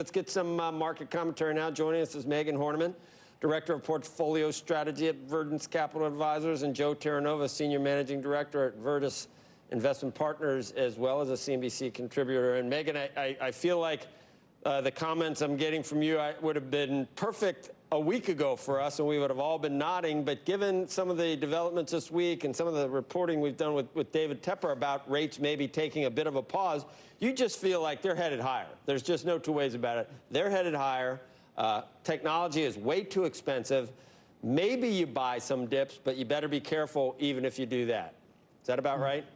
Let's get some market commentary now. Joining us is Megan Horneman, Director of Portfolio Strategy at Verdence Capital Advisors, and Joe Terranova, Senior Managing Director at Verdus Investment Partners, as well as a CNBC contributor. And Megan, I feel like the comments I'm getting from you would have been perfect a week ago for us, and we would have all been nodding. But given some of the developments this week and some of the reporting we've done with David Tepper about rates maybe taking a bit of a pause, you just feel like they're headed higher. There's just no two ways about it. They're headed higher. Technology is way too expensive. Maybe you buy some dips, but you better be careful even if you do that. Is that about right?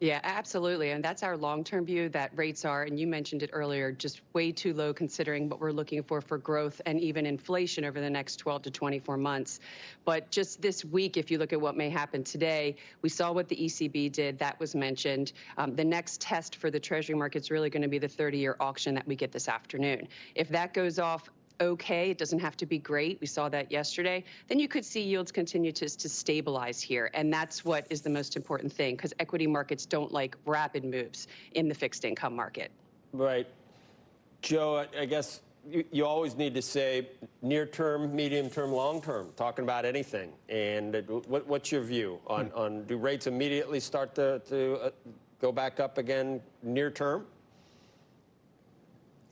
Yeah, absolutely. And that's our long-term view, that rates are, and you mentioned it earlier, just way too low considering what we're looking for growth and even inflation over the next 12 to 24 months. But just this week, if you look at what may happen today, we saw what the ECB did. That was mentioned. The next test for the Treasury market is really going to be the 30-year auction that we get this afternoon. If that goes off okay, it doesn't have to be great, we saw that yesterday, then you could see yields continue to stabilize here. And that's what is the most important thing, because equity markets don't like rapid moves in the fixed income market. Right. Joe, I guess you always need to say near term, medium term, long term, talking about anything. And what's your view on do rates immediately start to go back up again near term?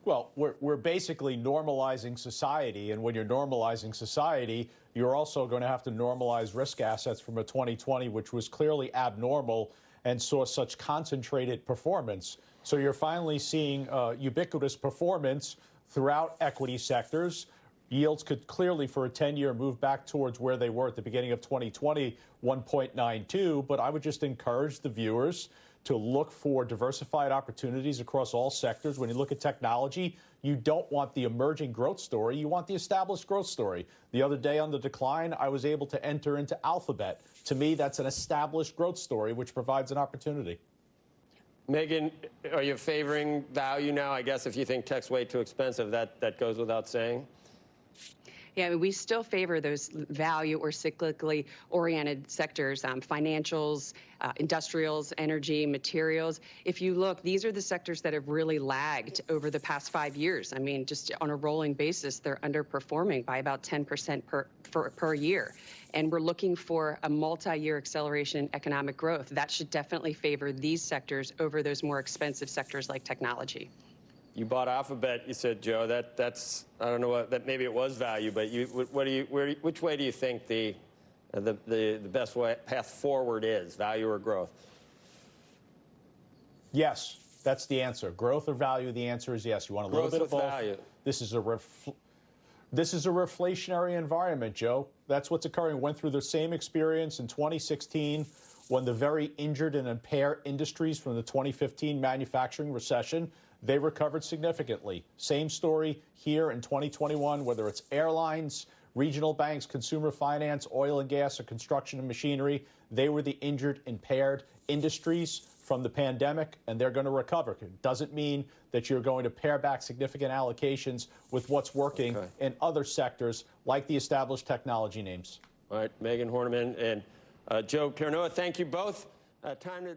Well, we're basically normalizing society, and when you're normalizing society, you're also going to have to normalize risk assets from a 2020, which was clearly abnormal and saw such concentrated performance. So you're finally seeing ubiquitous performance throughout equity sectors. Yields could clearly, for a 10-year, move back towards where they were at the beginning of 2020, 1.92. But I would just encourage the viewers to look for diversified opportunities across all sectors. When you look at technology, you don't want the emerging growth story. You want the established growth story. The other day on the decline, I was able to enter into Alphabet. To me, that's an established growth story, which provides an opportunity. Megan, are you favoring value now? I guess if you think tech's way too expensive, that goes without saying. Yeah, I mean, we still favor those value or cyclically oriented sectors, financials, industrials, energy, materials. If you look, these are the sectors that have really lagged over the past 5 years. I mean, just on a rolling basis, they're underperforming by about 10% per year. And we're looking for a multi-year acceleration in economic growth. That should definitely favor these sectors over those more expensive sectors like technology. You bought Alphabet, you said, Joe. That's I don't know what that maybe it was value, but which way do you think the best path forward is, value or growth? Yes, that's the answer. Growth or value? The answer is yes. You want a little bit of both. Value. This is a reflationary environment, Joe. That's what's occurring. Went through the same experience in 2016 when the very injured and impaired industries from the 2015 manufacturing recession, they recovered significantly. Same story here in 2021, whether it's airlines, regional banks, consumer finance, oil and gas, or construction and machinery. They were the injured, impaired industries from the pandemic, and they're going to recover. It doesn't mean that you're going to pare back significant allocations with what's working in other sectors like the established technology names. All right, Megan Horneman and Joe Terranova, thank you both. Time to